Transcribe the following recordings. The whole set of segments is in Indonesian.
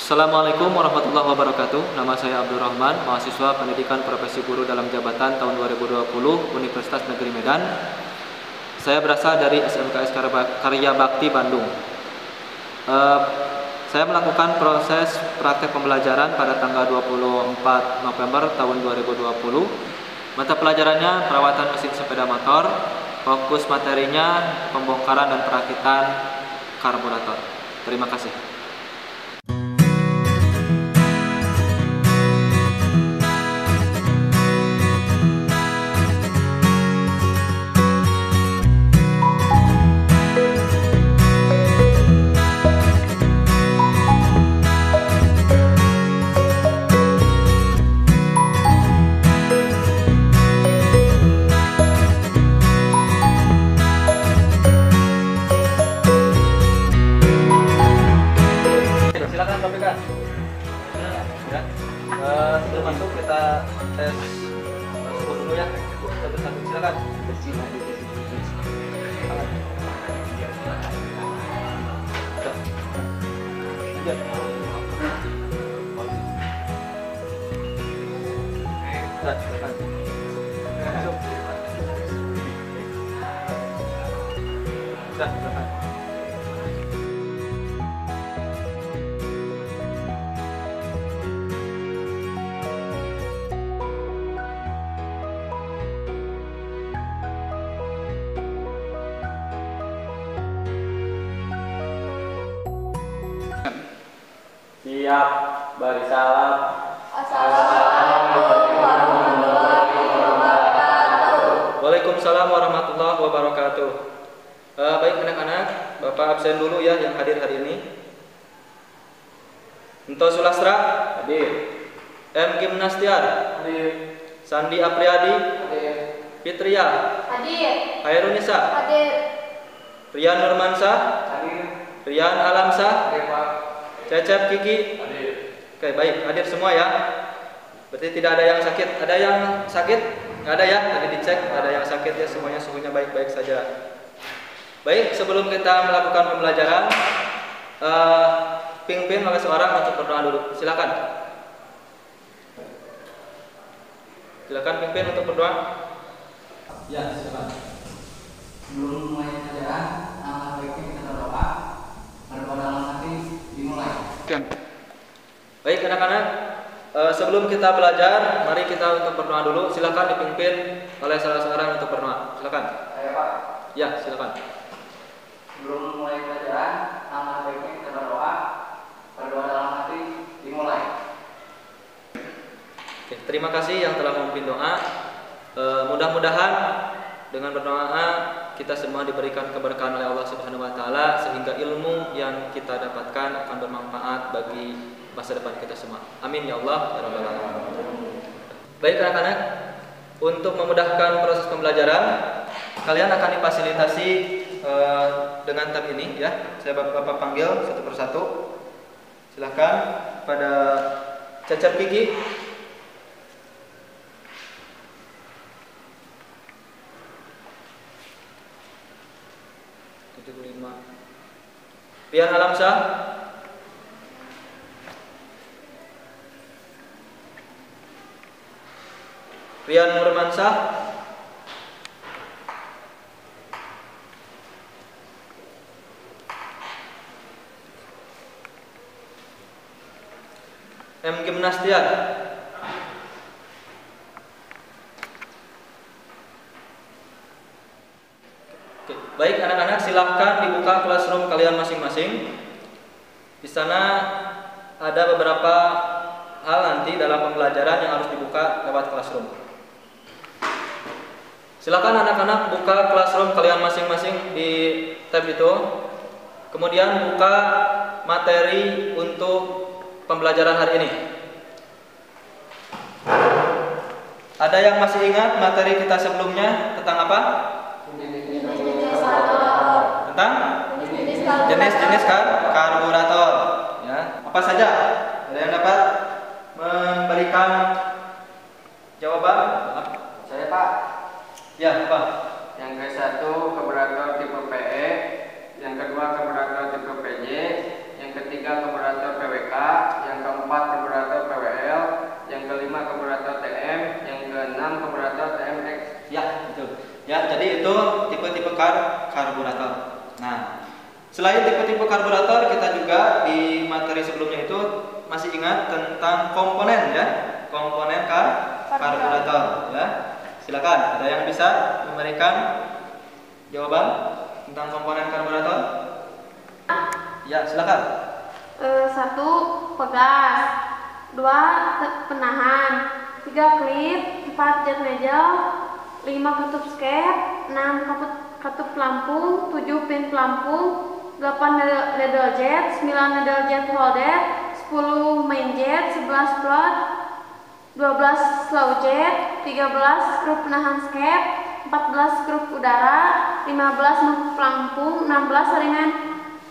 Assalamualaikum warahmatullahi wabarakatuh. Nama saya Abdul Rahman, mahasiswa pendidikan profesi guru dalam jabatan tahun 2020 Universitas Negeri Medan. Saya berasal dari SMKS Karya Bakti Bandung. Saya melakukan proses praktek pembelajaran pada tanggal 24 November tahun 2020. Mata pelajarannya perawatan mesin sepeda motor, fokus materinya pembongkaran dan perakitan karburator. Terima kasih. Silakan Pak Pika. Ya. Sebelum masuk kita tes suhu dulu ya. Satu-satu silakan. Siap, bari salam. Assalamualaikum warahmatullahi wabarakatuh. Waalaikumsalam warahmatullahi wabarakatuh. Baik anak-anak, Bapak absen dulu ya yang hadir hari ini. Ento Sulastra Hadir. M. Gimnastiar, Hadir. Sandi Apriyadi, Hadir. Fitria, Hadir. Hairunisa, Hadir. Rian Nurmansah, Hadir. Rian Alamsah, Hadir, Pak. Cecep Kiki. Hadir. Oke, baik, hadir semua ya. Berarti tidak ada yang sakit. Ada yang sakit? Nggak ada ya, tadi dicek. Ada yang sakit ya, semuanya suhunya baik-baik saja. Baik, sebelum kita melakukan pembelajaran, pimpin oleh seorang untuk berdoa dulu. Silakan. Silakan pimpin untuk berdoa. Ya, silakan. Sebelum mulai pelajaran, alangkah baiknya kita berdoa. Berdoa dalam hati dimulai. Baik anak-anak, sebelum kita belajar, mari kita untuk berdoa dulu. Silakan dipimpin oleh salah seorang untuk berdoa. Silakan. Saya Pak. Ya, silakan. Sebelum mulai pelajaran, alangkah baiknya kita berdoa. Berdoa dalam hati dimulai. Oke, terima kasih yang telah memimpin doa. Mudah-mudahan dengan berdoa kita semua diberikan keberkahan oleh Allah Subhanahu wa taala sehingga ilmu yang kita dapatkan akan bermanfaat bagi masa depan kita semua. Amin ya Allah ya rabbal alamin. Baik anak-anak, untuk memudahkan proses pembelajaran, kalian akan difasilitasi dengan tab ini ya. Saya Bapak panggil satu persatu. Silakan pada Cecep Kiki. Rian Alamsah, Rian Nurmansah, M. Gimnastiar, baik anak-anak, silahkan dibuka classroom kalian masing-masing. Di sana ada beberapa hal nanti dalam pembelajaran yang harus dibuka lewat classroom. Silakan anak-anak buka classroom kalian masing-masing di tab itu. Kemudian buka materi untuk pembelajaran hari ini. Ada yang masih ingat materi kita sebelumnya tentang apa? Tentang jenis-jenis karburator ya. Apa saja? Ada yang dapat memberikan jawaban? Saya Pak. Ya, Pak. Yang ke-1 karburator tipe PE, yang kedua karburator tipe PJ, yang ketiga karburator PWK, yang keempat karburator PWL, yang kelima karburator TM, yang keenam karburator TMX. Ya, betul. Ya, jadi itu tipe-tipe karburator. Nah, selain tipe-tipe karburator, kita juga di materi sebelumnya itu masih ingat tentang komponen ya, komponen karburator ya. Silakan, ada yang bisa memberikan jawaban tentang komponen karburator? Ya, silakan. 1. Pegas. 2. Penahan. 3. Klip. 4. Jet nozzle. 5. Katup skep. 6. Katup pelampung. 7. Pin pelampung. 8. Ladle jet. 9. Ladle jet holder. 10. Main jet. 11. Float. 12. Slow jet. 13. Skrup penahan skep. 14. skrup udara. 15. mangkuk pelampung. 16. saringan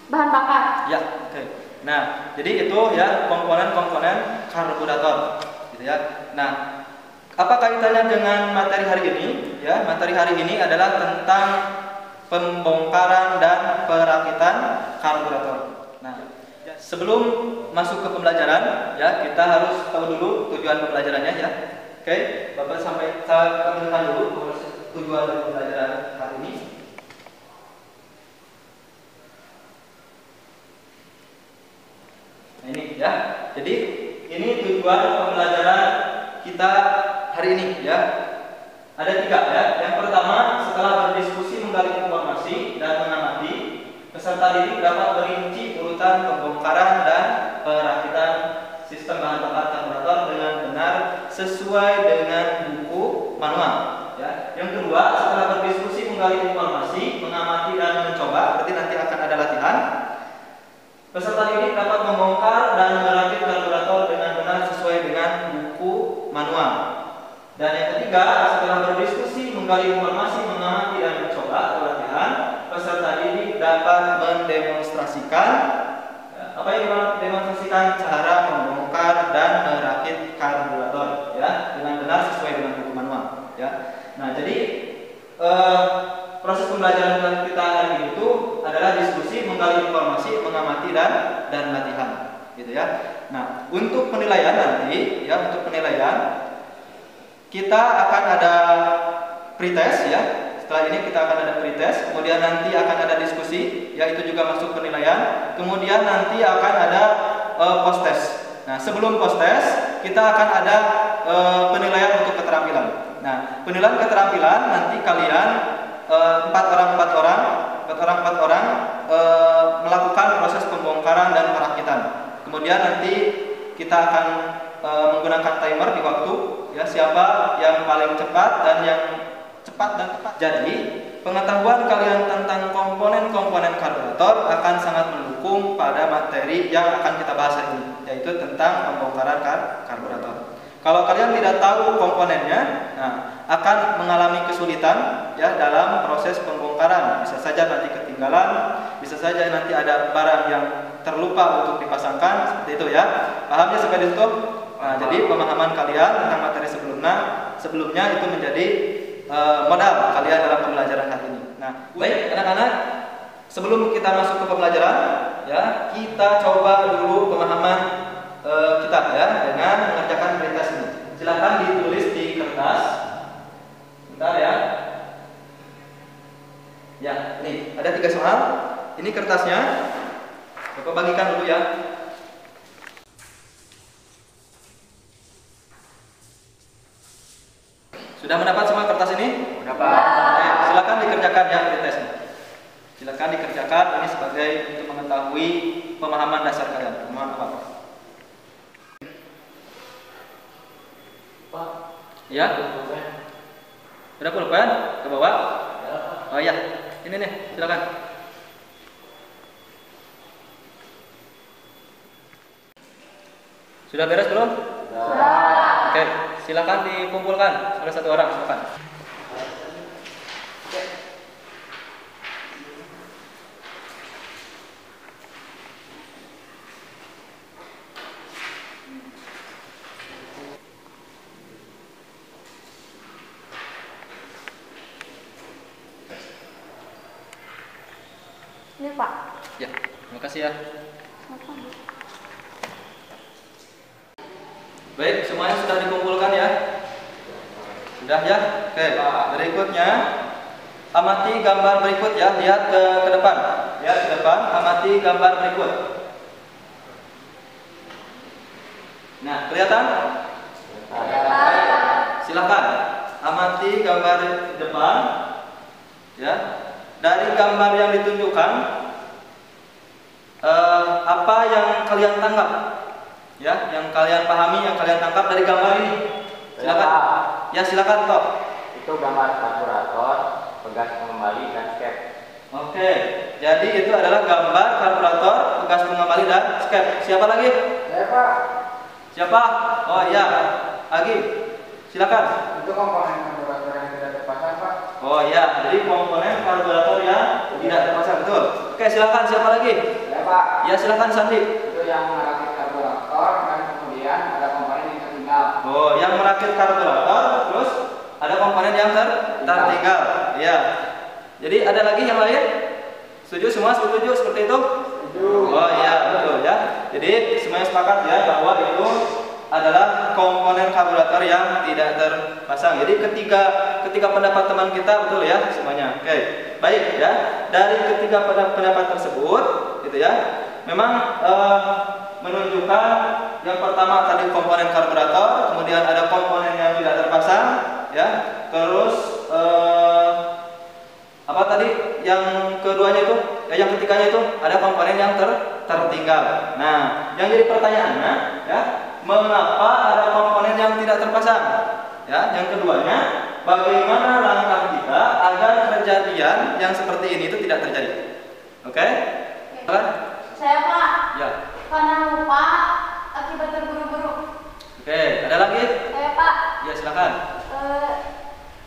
bahan bakar. Ya, oke. Nah, jadi itu ya komponen-komponen karburator, gitu ya. Nah, apa kaitannya dengan materi hari ini? Ya, materi hari ini adalah tentang pembongkaran dan perakitan karburator. Nah, sebelum masuk ke pembelajaran, ya kita harus tahu dulu tujuan pembelajarannya ya. Oke, Bapak saya kenalkan dulu tujuan dari pembelajaran hari ini. Nah, ini ya. Jadi ini tujuan pembelajaran kita hari ini ya. Ada 3 ya. Yang pertama, setelah berdiskusi menggali informasi dan mengamati, peserta didik dapat merinci urutan pembongkaran dan perakitan sistem bahan bakar karburator dengan benar sesuai dengan buku manual ya. Yang kedua, setelah berdiskusi menggali informasi, mengamati dan mencoba, berarti nanti akan ada latihan. Peserta didik dapat membongkar dan merakit karburator dengan benar sesuai dengan buku manual. Dan yang ketiga, setelah berdiskusi, menggali informasi, mengamati dan mencoba latihan, peserta didik dapat mendemonstrasikan apa yang didemonstrasikan cara membongkar dan merakit karburator ya dengan benar sesuai dengan buku manual ya. Nah, jadi proses pembelajaran kita hari ini itu adalah diskusi, menggali informasi, mengamati dan latihan, gitu ya. Nah, untuk penilaian nanti, ya untuk penilaian kita akan ada pretest ya. Setelah ini kita akan ada pretest, kemudian nanti akan ada diskusi, ya itu juga masuk penilaian. Kemudian nanti akan ada post test. Nah, sebelum post test kita akan ada penilaian untuk keterampilan. Nah, penilaian keterampilan nanti kalian 4 orang melakukan proses pembongkaran dan perakitan. Kemudian nanti kita akan menggunakan timer di waktu ya, siapa yang paling cepat dan yang cepat dan tepat. Jadi pengetahuan kalian tentang komponen-komponen karburator akan sangat mendukung pada materi yang akan kita bahas hari ini, yaitu tentang pembongkaran karburator. Kalau kalian tidak tahu komponennya, nah, akan mengalami kesulitan ya dalam proses pembongkaran. Bisa saja nanti ketinggalan, bisa saja nanti ada barang yang terlupa untuk dipasangkan, seperti itu ya. Pahamnya sampai di situ? Nah, jadi pemahaman kalian tentang materi sebelumnya itu menjadi modal kalian dalam pembelajaran hari ini. Nah, baik anak-anak, sebelum kita masuk ke pembelajaran, ya kita coba dulu pemahaman kita ya dengan mengerjakan pretest ini. Silakan ditulis di kertas. Bentar ya. Ya, ini ada 3 soal. Ini kertasnya. Bapak bagikan dulu ya. Sudah mendapat semua kertas ini? Mendapat. Oke, silakan dikerjakan ya pretestnya. Silakan dikerjakan ini sebagai untuk mengetahui pemahaman dasar kalian. Pemahaman apa? Ya? Udah pulpen? Ke bawah? Oh iya, ini nih, silakan. Sudah beres belum? Sudah. Oke, silakan dikumpulkan salah satu orang, silakan. Ini Pak. Ya, terima kasih ya. Baik, semuanya sudah dikumpulkan ya? Sudah ya? Oke, berikutnya amati gambar berikut ya. Lihat ke depan. Lihat ke depan, amati gambar berikut. Nah, kelihatan? Silakan amati gambar depan ya. Dari gambar yang ditunjukkan apa yang kalian tangkap? Ya, yang kalian pahami, yang kalian tangkap dari gambar ini. Silakan. Ya, silakan Tok. Itu gambar karburator, pegas pengembali dan skep. Oke, jadi itu adalah gambar karburator, pegas pengembali dan skep. Siapa lagi? Saya Pak. Siapa? Oh iya, Agi. Silakan. Itu komponen karburator yang tidak terpasang Pak. Oh iya, jadi komponen karburator yang tidak terpasang, betul. Oke, silakan. Siapa lagi? Ya Pak. Ya, silakan Sandi. Itu yang merakit karburator dan kemudian ada komponen yang tertinggal. Oh, yang merakit karburator, terus ada komponen yang tertinggal. Iya. Jadi ada lagi yang lain? Setuju semua? Setuju seperti itu? Oh iya, betul ya. Jadi semuanya sepakat ya bahwa itu adalah komponen karburator yang tidak terpasang. Jadi ketiga pendapat teman kita betul ya semuanya. Oke, baik ya. Dari ketiga pendapat tersebut, gitu ya. Memang menunjukkan yang pertama tadi komponen karburator, kemudian ada komponen yang tidak terpasang, ya. Terus apa tadi yang keduanya itu? Yang ketiganya itu ada komponen yang tertinggal. Nah, yang jadi pertanyaannya, ya, mengapa ada komponen yang tidak terpasang? Ya, yang keduanya, bagaimana langkah kita agar kejadian yang seperti ini itu tidak terjadi? Oke? Silakan. Saya Pak. Ya. Karena lupa akibat terburu-buru. Oke, ada lagi? Saya Pak. Ya, silakan.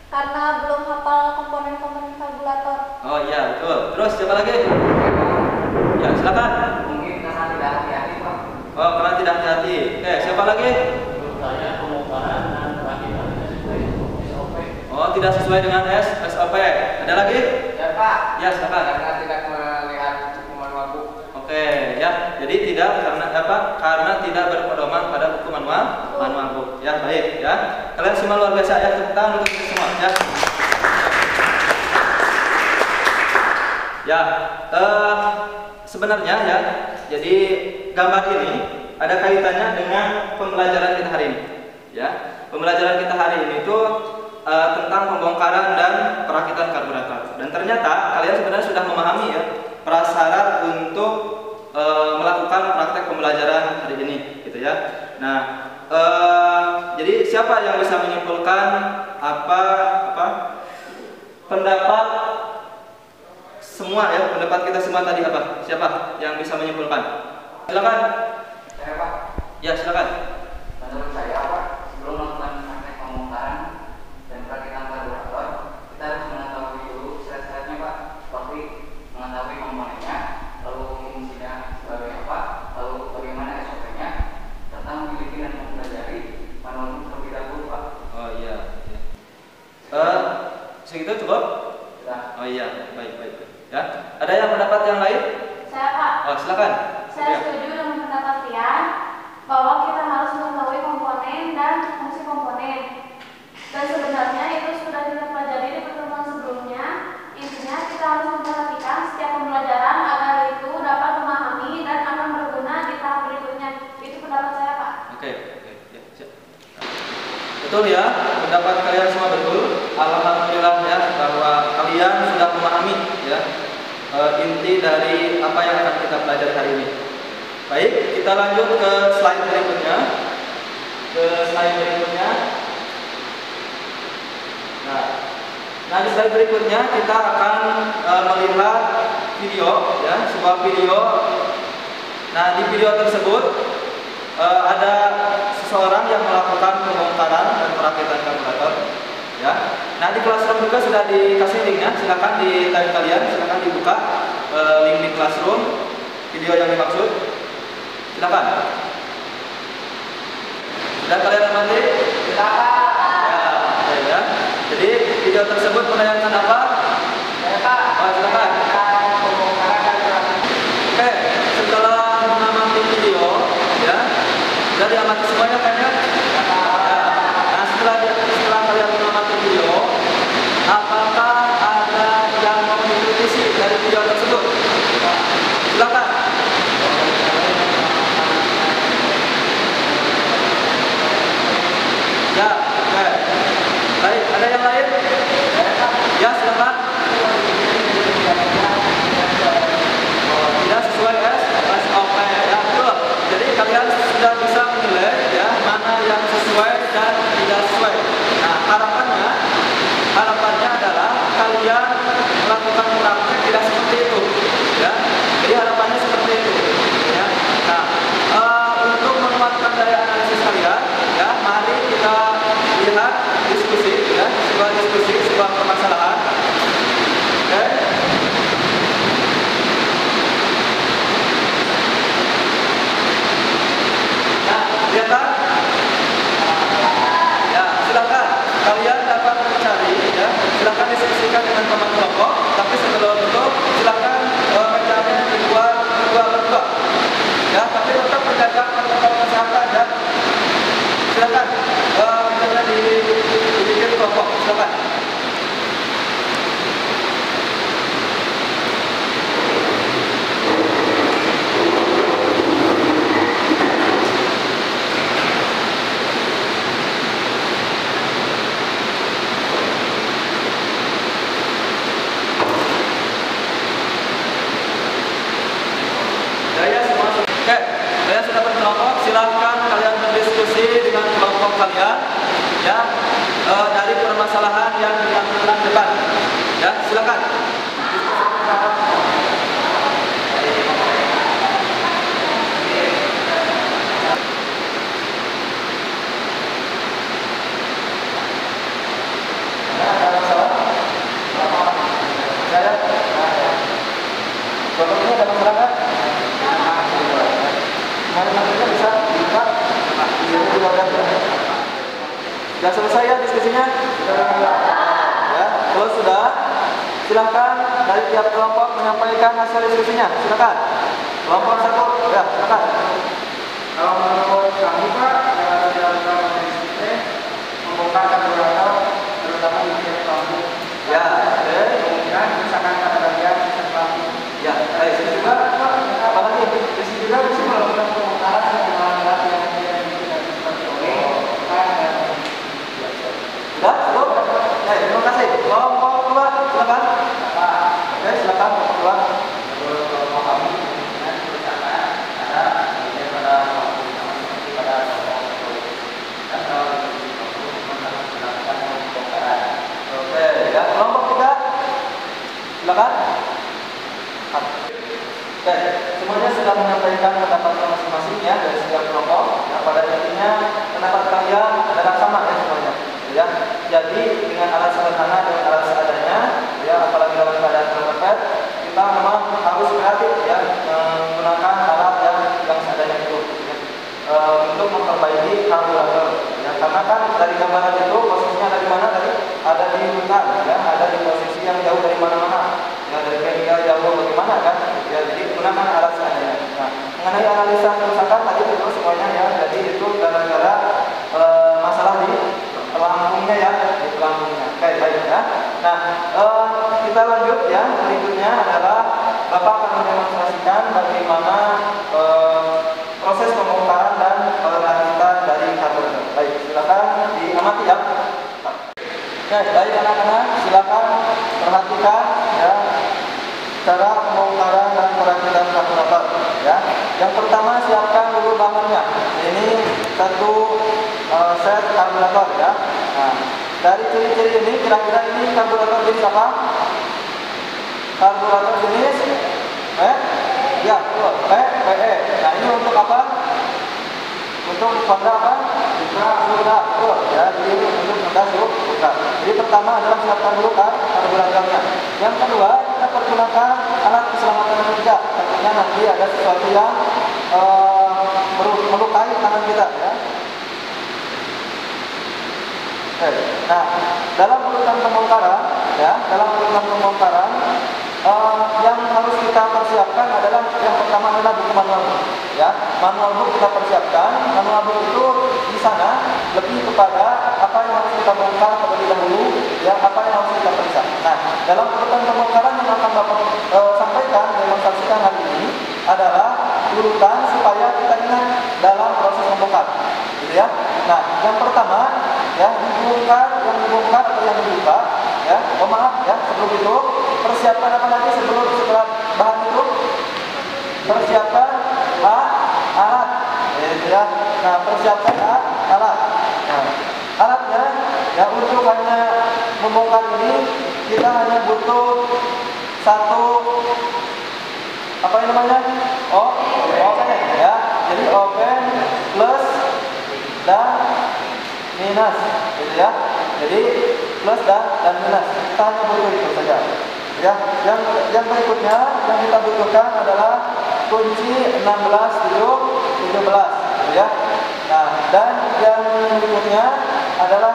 Karena belum hafal komponen-komponen karburator. Oh iya, betul. Terus siapa lagi? Ya, silakan. Mungkin karena tidak hati-hati Pak. Oh, karena tidak hati-hati. Oke, siapa lagi? Menurut saya pembongkaran dan perakitan tidak sesuai SOP. Oh, tidak sesuai dengan SOP. Ada lagi? Ya Pak. Ya, silakan. Karena tidak melihat hukuman waktu. Oke, ya. Jadi tidak karena apa? Karena tidak berpedoman pada hukum manual. Ya, baik ya. Kalian semua luar biasa ya. Tepuk tangan untuk kita semua ya. Ya, sebenarnya ya. Jadi gambar ini ada kaitannya dengan pembelajaran kita hari ini. Ya, pembelajaran kita hari ini itu tentang pembongkaran dan perakitan karburator. Dan ternyata kalian sebenarnya sudah memahami ya prasyarat untuk melakukan praktek pembelajaran hari ini, gitu ya. Nah, jadi siapa yang bisa menyimpulkan apa pendapat semua ya, pendapat kita semua tadi apa? Siapa yang bisa menyimpulkan? Silakan. Saya Pak. Ya, silakan. Menurut saya Pak, sebelum melakukan praktek pembongkaran dan perakitan karburator, kita harus mengetahui dulu syarat-syaratnya Pak, seperti mengetahui komponennya, lalu fungsinya sebagai apa, lalu bagaimana SOP-nya, serta memiliki dan mempelajari manual terlebih dahulu Pak. Oh iya. Segitu cukup? Sudah. Oh iya, baik. Ya, ada yang pendapat yang lain? Saya Pak. Oh, silakan. Saya setuju dengan pendapat kalian bahwa kita harus mengetahui komponen dan fungsi komponen. Dan sebenarnya itu sudah kita pelajari di pertemuan sebelumnya. Intinya kita harus memperhatikan setiap pembelajaran agar itu dapat memahami dan akan berguna di tahap berikutnya. Itu pendapat saya Pak. Oke. Ya, siap. Betul ya, pendapat kalian semua betul. Alhamdulillah ya bahwa kalian sudah memahami ya inti dari apa yang akan kita pelajari hari ini. Baik, kita lanjut ke slide berikutnya. Nah, di slide berikutnya kita akan melihat video ya, sebuah video. Nah, di video tersebut ada seseorang yang melakukan pembongkaran dan perakitan karburator. Ya. Nah, di Classroom juga sudah dikasih linknya. Silakan di time kalian, silakan dibuka link di Classroom video yang dimaksud. Silakan. Sudah kalian amati? Ya. Jadi video tersebut menanyakan apa? Oh, silakan. Oke, setelah mengamati apakah ada yang mau mengkritisi dari video tersebut? Silakan. Ya, oke. Baik, ada yang lain? Ya, silakan. Tidak sesuai SOP, ya betul. Jadi kalian sudah bisa menilai ya mana yang sesuai dan tidak sesuai. Nah, harapannya adalah kalian melakukan praktek tidak seperti itu, ya. Jadi harapannya seperti itu, ya. Nah, untuk menguatkan daya analisis kalian, ya, mari kita lihat diskusi, ya, sebuah permasalahan. Oke. Nah, lihat kan? Ya, silakan kalian dapat mencari, ya, silakan diskusikan dengan teman kelompok. Tapi sebelum itu silakan mencarinya di luar berdua, ya. Tapi tetap menjaga protokol kesehatan, ya. Silakan mencarinya di kelompok, silakan. Oke, kalian sudah berkelompok, silahkan kalian berdiskusi dengan kelompok kalian, ya, dari permasalahan yang ditampilkan depan, ya, silakan. Kelompoknya ada masyarakat? Kemarin-kemarinnya bisa dibuka sudah selesai ya diskusinya? Ya, kalau sudah, silakan dari tiap kelompok menyampaikan hasil diskusinya. Silakan. Kelompok satu, ya, silakan. Kalau menurut kami Pak, yang dilakukan diskusi membongkar karburator terutama di tiap kampung. Ya, oke. Kemungkinan misalkan ada bagian sesuatu. Ya, baik. Sini juga, Pak. Apa lagi? Di sini juga bisa melakukan pembongkaran dengan alat yang tidak seperti ini. Sudah, cukup. Ya, terima kasih. Kelompok dua, silakan. Oke, silakan kelompok dua. Kelompok kami dengan perusahaan ada bagian pada waktu seperti pada kelompok dan kalau melakukan pembongkaran. Oke, ya, kelompok tiga, silakan. Oke, semuanya sudah menyampaikan pendapatnya masing-masing ya dari setiap kelompok. Nah, pada intinya pendapat kalian adalah sama ya semuanya. Ya, jadi dengan alat sederhana dengan alat seadanya, ya, apalagi dalam keadaan terpepet, kita memang harus kreatif ya menggunakan alat yang seadanya itu ya, untuk memperbaiki karburator. Ya, karena kan dari gambaran itu posisinya ada di mana tadi? Ada di hutan, ya, ada di posisi yang jauh dari mana-mana. Ya, dari Kenya jauh bagaimana kan? Ya, jadi gunakan alat seadanya. Nah, mengenai analisa kerusakan tadi itu semuanya ya, jadi itu gara-gara masalah di pelampungnya ya, di pelampungnya. Oke, baik ya. Nah, kita lanjut ya. Berikutnya adalah Bapak akan mendemonstrasikan bagaimana proses pembongkaran dan perakitan dari karburator. Baik, silakan diamati ya. Oke, baik anak-anak, silakan perhatikan ya cara pembongkaran dan perakitan karburator ya. Yang pertama siapkan dulu bahannya. Ini satu set karburator ya. Nah, dari ciri-ciri ini kira-kira ini karburator jenis apa? Karburator jenis ya, betul, PE. Nah, ini untuk apa? Untuk Honda apa? Supra, betul ya. Jadi untuk Honda Supra. Jadi pertama adalah siapkan dulu karburatornya. Yang kedua, kita pergunakan alat keselamatan kerja. Tentunya nanti ada sesuatu yang melukai tangan kita ya. Nah, dalam urutan pembongkaran ya, yang harus kita persiapkan adalah yang pertama adalah buku manual book ya. Manual book kita persiapkan. Manual book itu di sana lebih kepada apa yang harus kita bongkar terlebih dahulu, ya, apa yang harus kita periksa. Nah, dalam urutan pembongkaran yang akan Bapak sampaikan, demonstrasikan hari ini adalah urutan supaya kita ingat dalam proses membongkar, gitu ya. Nah, yang pertama, ya, yang dibongkar atau yang dibuka, ya. Oh maaf, ya, sebelum itu persiapan apa lagi setelah bahan itu? Persiapan alat, ya. Nah, persiapan alat. Nah, alatnya, ya, untuk hanya membongkar ini kita hanya butuh satu apa yang namanya? Oven, ya. Jadi oven plus dan minus, gitu ya. Jadi plus dan minus. Kita hanya butuh itu saja. Ya, yang berikutnya yang kita butuhkan adalah kunci 16 17, gitu ya. Nah, dan yang berikutnya adalah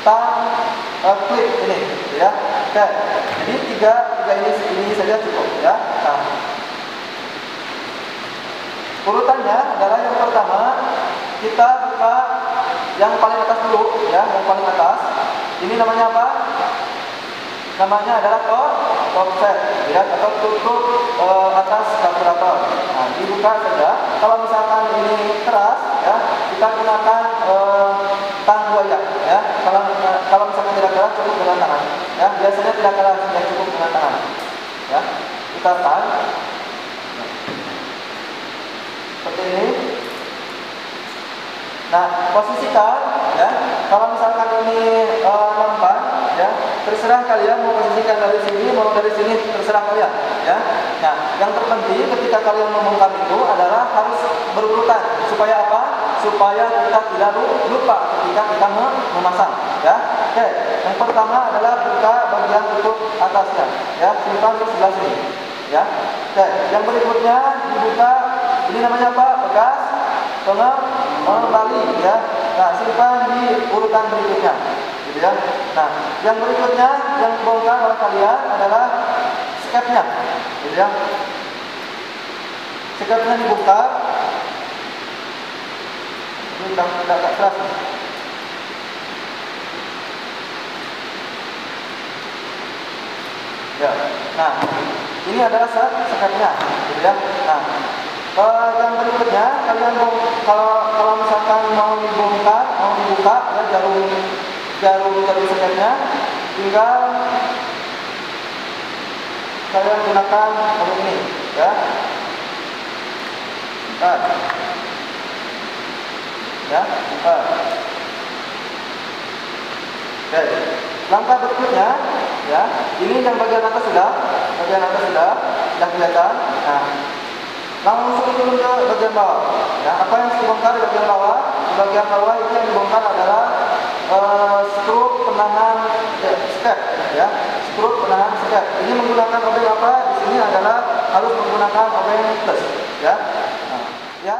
tang klip ini, gitu ya. Oke. Jadi tiga ini saja cukup, ya. Nah, urutannya adalah yang pertama kita buka yang paling atas dulu, ya, yang paling atas. Ini namanya apa? Namanya adalah top set, ya, atau tutup atas karburator. Nah, dibuka saja. Kalau misalkan ini keras, ya, kita gunakan tang buaya, ya. Kalau misalkan tidak keras, cukup dengan tangan. Ya, biasanya tidak keras, ya, cukup dengan tangan. Ya, kita tahan. Seperti ini. Nah, posisikan, ya. Kalau misalkan ini mempan, ya, terserah kalian mau posisikan dari sini, mau dari sini, terserah kalian, ya. Nah, yang terpenting ketika kalian membongkar itu adalah harus berurutan. Supaya apa? Supaya kita tidak lupa ketika kita memasang, ya. Oke, yang pertama adalah buka bagian tutup atasnya, ya, simpan di sebelah sini, ya. Oke, yang berikutnya dibuka, ini namanya apa? Bekas pengembali, ya. Nah, simpan di urutan berikutnya, gitu ya. Nah, yang berikutnya yang dibongkar oleh kalian adalah skepnya, gitu ya. Skepnya dibuka. Ini tidak keras. Ya. Nah, ini adalah skepnya, gitu ya. Nah, yang berikutnya kalian kalau misalkan mau dibongkar, mau dibuka, ya, jarum skepnya, tinggal kalian gunakan ini, ya. Ya, oke. Langkah berikutnya, ya, ini yang bagian atas sudah kelihatan. Nah, langsung turun ke bagian bawah. Ya, apa yang dibongkar di bagian bawah? Di bagian bawah itu yang dibongkar adalah skru penahan step, ya, skru penahan step. Ini menggunakan obeng apa? Di sini adalah harus menggunakan obeng plus, ya. Nah, ya.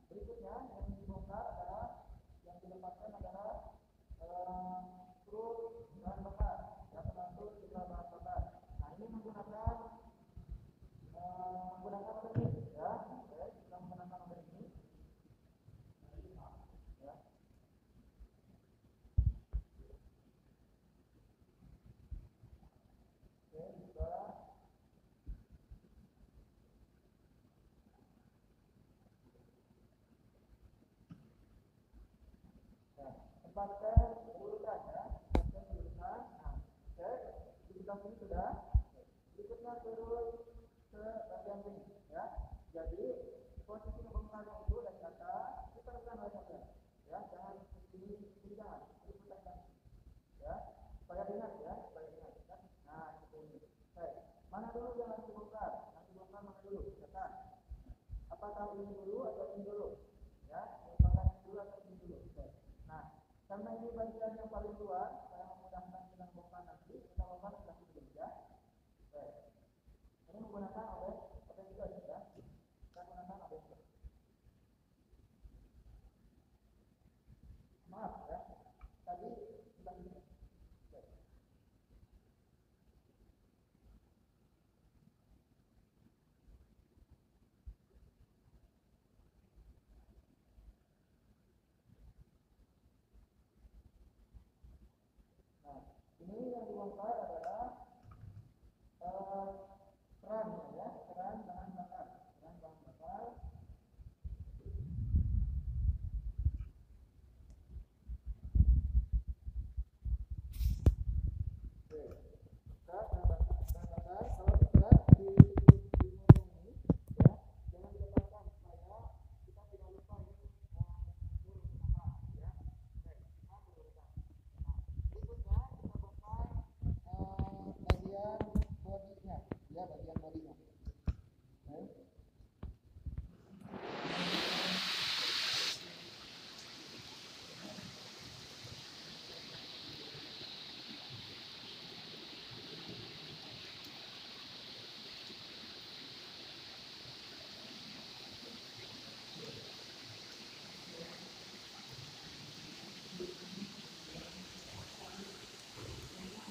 Berikutnya yang dibongkar adalah yang dilepaskan adalah skru bahan bakar, ya, pengatur jumlah bahan bakar. Nah, ini menggunakan obeng ini, ya. Oke, kita menggunakan obeng ini. Ya. Oke, juga. Tempatkan urutan, ya. Nah, oke, di sebelah sini sudah. Berikutnya turun ke bagian sini, ya. Jadi posisi pembongkaran itu dari atas kita tekan oleh kalian, ya. Jangan ke sini, jangan. Diputarkan, ya. Supaya ingat, ya. Nah, seperti ini. Oke, mana dulu yang harus dibongkar? Yang dibongkar mana dulu? Tekan. Apakah ini dulu atau ini dulu? Ya, apakah ini dulu atau ini dulu? Oke. Nah, karena ini bagian yang paling luas, saya memudahkan dengan bongkar nanti, kita bongkar sebelah sini dulu, ya. Oke. Ini menggunakan obeng juga, ya. Kita menggunakan obeng juga. Maaf, ya. Tadi sebelah sini. Oke. ini yang dibongkar adalah keran ya, keran bahan bakar.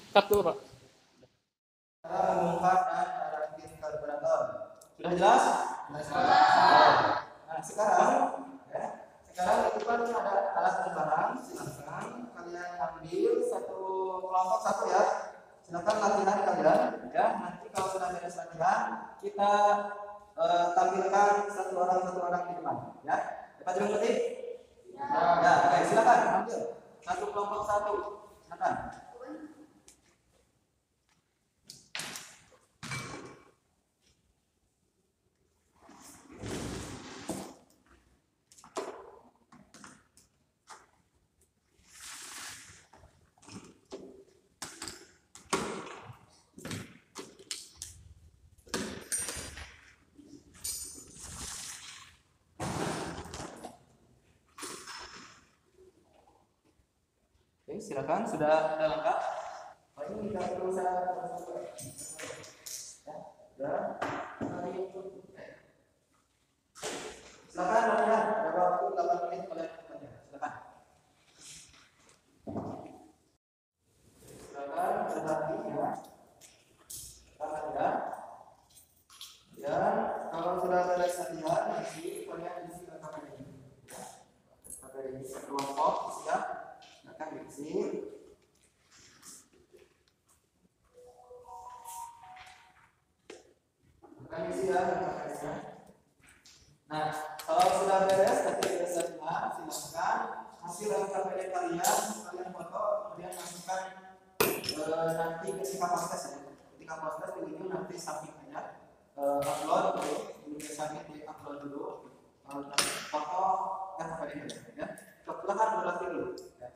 Cut dulu, Pak. Cara membongkar dan cara rakit karburator. Sudah jelas? Nah, sekarang itu kan ada alat dan barang. Silakan kalian ambil satu kelompok satu ya. Silakan latihan kalian ya. Nanti kalau sudah beres latihan, kita tampilkan satu orang di depan ya. Dapat dimengerti? Ya, oke, silakan ambil satu kelompok satu. Silakan. Oke, silakan sudah lengkap. Oh, ini kita perlu saya ya. Silakan latihan. Ada waktu 8 menit kalian latihan. Silakan. Silakan berhati ya. Silakan ya. Ya, kalau sudah beres latihan, nanti kalian isi KPD ini. Ya. KPD ini kelompok siap. Akan diisi. Akan diisi ya. Nah, kalau sudah beres, nanti biasanya silakan hasil KPD kalian foto, kemudian masukkan nanti ketika proses ya. Ketika proses ini nanti submit aja, upload dulu, submit di upload dulu, foto KPD ya. Silakan berlatih dulu. Ya.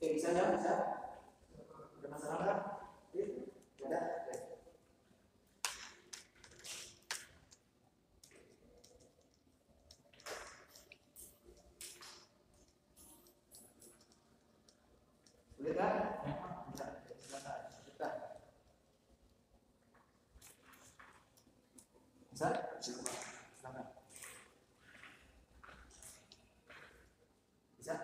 Oke, bisa ya, bisa. Ada masalah nggak? Ada. Oke. Sulit kan? Bisa. Silakan. Silakan. Bisa? Silakan. Bisa?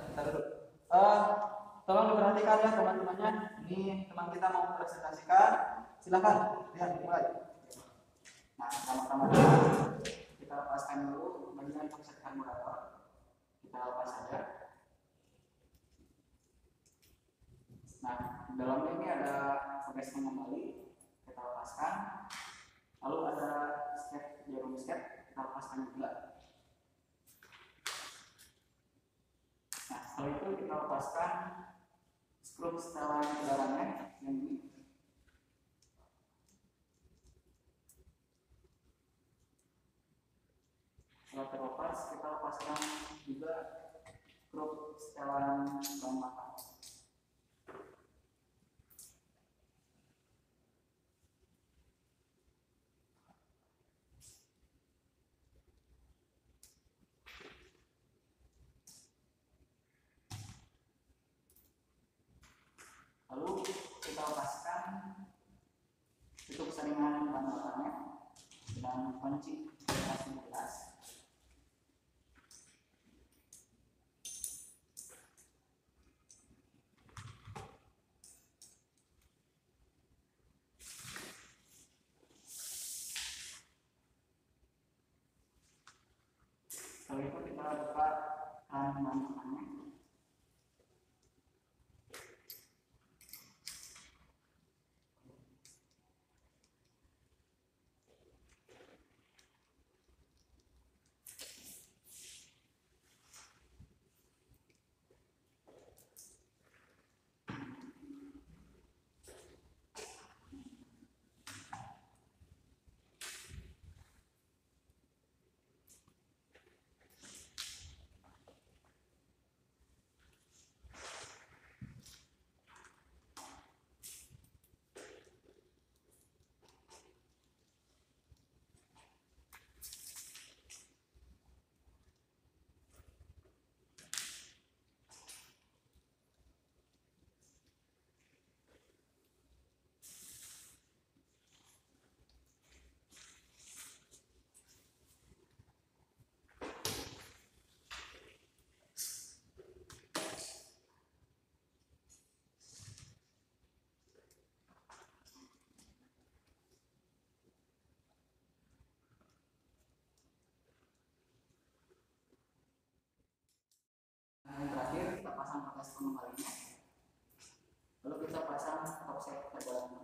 Kita duduk. Tolong diperhatikan ya teman-temannya. Ini teman kita mau presentasikan. Silakan, lihat dimulai. Nah, pertama-tama kita lepaskan dulu bagian untuk set karburator. Kita lepas saja. Nah, di dalamnya ini ada progres kembali. Kita lepaskan. Lalu ada step jarum step. Kita lepaskan juga. Nah, setelah itu kita lepaskan skrup setelan kedalamnya yang ini. Setelah terlepas, kita lepaskan juga skrup setelan ban belakang. Lalu kita lepaskan tutup saringan ban belakangnya dengan kunci K19. Setelah itu kita buka keran ban belakangnya. Yang terakhir kita pasang progres pengembalinya. Lalu kita pasang offset ke dalamnya.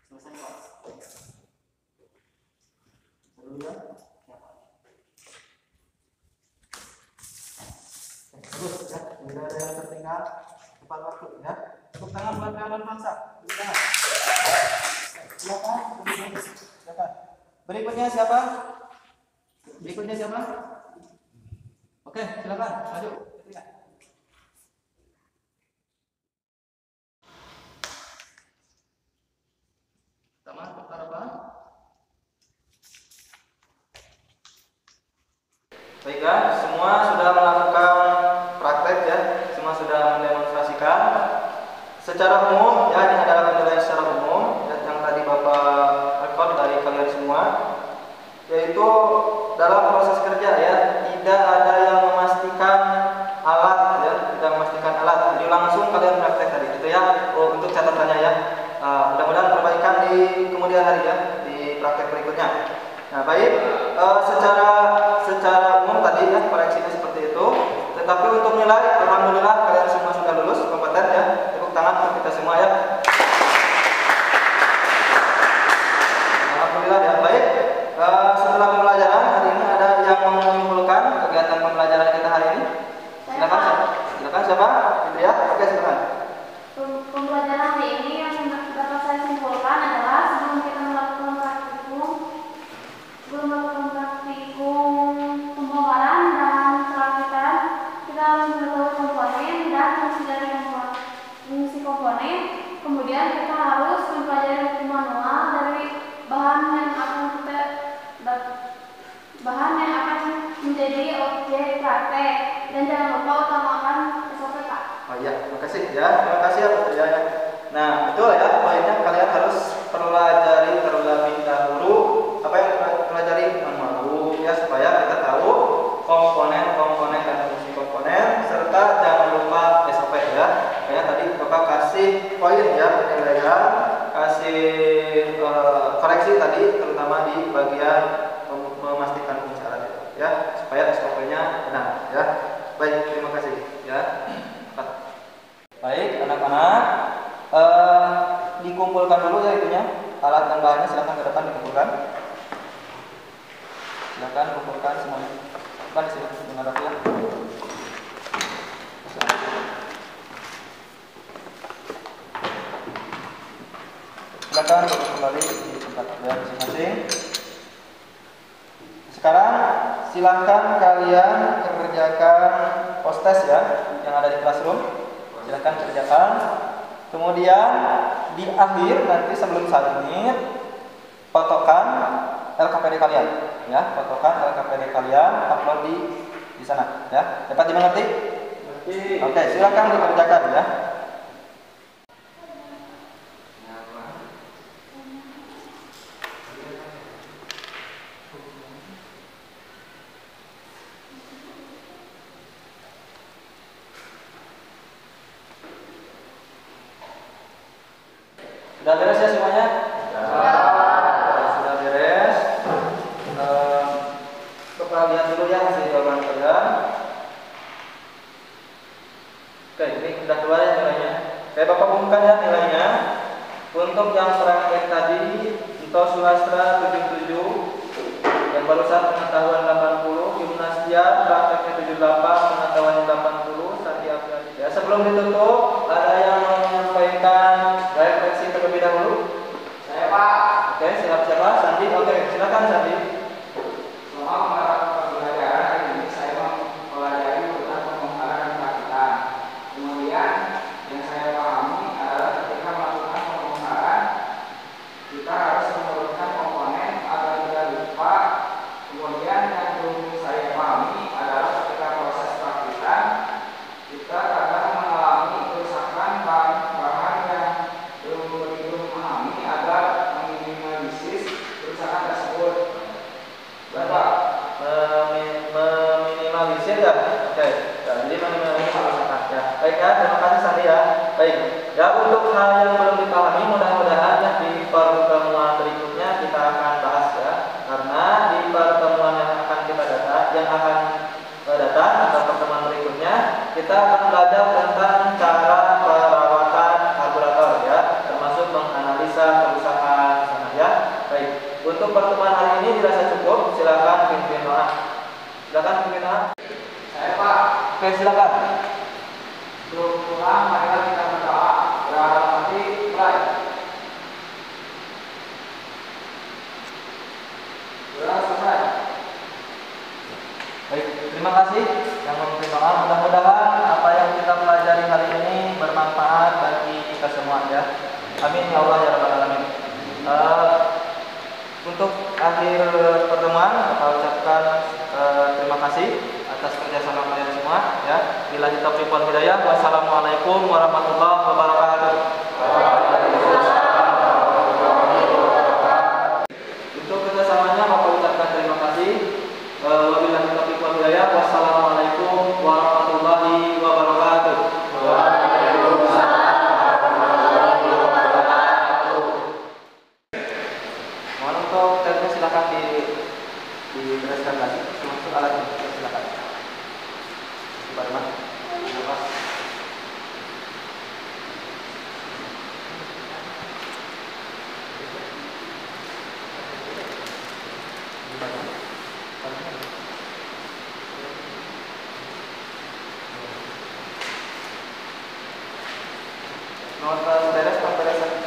Selesai Pak. Dulu ya. Terus ya, tidak ada yang tertinggal. Tepat waktu ya. Tepuk tangan buat kawan bangsa. Tepuk tangan. Silakan. Silakan. Berikutnya siapa? Berikutnya siapa? Oke, silakan. Maju. Teman, dokter apa? Baik ya, semua sudah melakukan praktek ya, semua sudah mendemonstrasikan. Secara umum ya, ini adalah penilaian secara umum ya, yang tadi Bapak rekod dari kalian semua, yaitu dalam proses kerja ya, tidak ada yang memastikan alat ya, tidak memastikan alat. Jadi langsung kalian praktek tadi, itu ya, untuk catatannya ya. Mudah-mudahan perbaikan di kemudian hari ya, di praktek berikutnya. Nah, baik, secara umum tadi ya koreksinya seperti itu. Tetapi untuk nilai, alhamdulillah kalian semua sudah lulus kompeten ya. Tepuk tangan untuk kita semua ya. Alhamdulillah ya. Baik, setelah pembelajaran hari ini ada yang mau menyimpulkan kegiatan pembelajaran kita hari ini? Silakan siapa? Fitria? Oke, silakan. Pembelajaran hari ini yang dapat saya simpulkan adalah sebelum kita melakukan praktikum pembongkaran dan perakitan, kita harus mengetahui komponen dan fungsi komponen. Kemudian kita harus mempelajari buku manual dari bahan yang akan menjadi objek praktek, dan jangan lupa utamakan SOP, Pak. Oh iya, terima kasih ya. Terima kasih ya Putri ya. Nah, betul ya, poinnya kalian harus pelajari terlebih dahulu apa yang pelajari manual ya, supaya kita tahu komponen dan fungsi komponen, serta jangan lupa SOP ya. Kayak tadi Bapak kasih poin ya, penilaian, kasih koreksi tadi terutama di bagian memastikan fungsi alat itu ya, supaya SOP-nya benar ya. Baik, terima kasih ya. Baik, anak-anak, dikumpulkan dulu ya itunya, alat dan bahannya. Silakan ke depan dikumpulkan. Silakan kumpulkan semuanya. Bukan di sini, menghadap ya. Silakan duduk kembali di tempat masing-masing. Sekarang silakan kalian kerjakan post-test ya, yang ada di classroom. Silakan kerjakan. Kemudian di akhir nanti sebelum submit, fotokan LKPD kalian ya, fotokan LKPD kalian, upload di sana ya. Dapat dimengerti? Oke, silakan dikerjakan ya. Sudah beres ya semuanya? Sudah beres. Coba lihat dulu ya hasil jawaban kalian. Oke, ini sudah keluar ya nilainya. Saya Bapak umumkan ya nilainya. Untuk yang praktek tadi, untuk swastra 77, yang barusan pengetahuan 80, gimnasia prakteknya 78, pengetahuannya 80, Sandi Afriadi. Ya, sebelum ditutup, ada yang mau menyampaikan refleksi terlebih dahulu? Saya Pak. Oke, siapa? Sandi. Oke, silakan Sandi. Selama pembelajaran hari ini saya mempelajari tentang pembongkaran dan perakitan. Kemudian yang saya pahami adalah ketika melakukan pembongkaran, kita harus menurunkan komponen agar tidak lupa. Kemudian yang belum saya pahami adalah ketika proses perakitan, kita kadang mengalami kerusakan bahan yang belum begitu memahami agar meminimalisir kerusakan tersebut. Bapak, meminimalisir ya. Oke, jadi meminimalisir kerusakan ya. Baik ya, terima kasih Sandi ya. Baik. Ya, untuk hal yang belum dipahami, mudah-mudahan ya di pertemuan berikutnya kita akan bahas ya. Karena di pertemuan yang akan kita datang atau pertemuan berikutnya, kita akan belajar tentang cara perawatan karburator ya, termasuk menganalisa kerusakan sana ya. Baik. Untuk pertemuan hari ini dirasa cukup. Silakan pimpin doa. Silakan pimpin doa. saya Pak. Oke, silakan. Sebelum pulang, marilah kita berdoa. Berharap nanti mulai. Sudah selesai. Baik, terima kasih yang memberi doa. Mudah-mudahan apa yang kita pelajari hari ini bermanfaat bagi kita semua ya. Amin ya Allah ya Rabbal Alamin. Untuk akhir pertemuan, saya ucapkan terima kasih atas kerjasama kalian semua ya. Billahi taufiq wal hidayah. Wassalamualaikum warahmatullahi wabarakatuh. Untuk kerjasamanya Bapak ucapkan terima kasih. Wabillahi taufiq wal hidayah. Wassalamualaikum warahmatullahi wabarakatuh. Notas beres pemberesan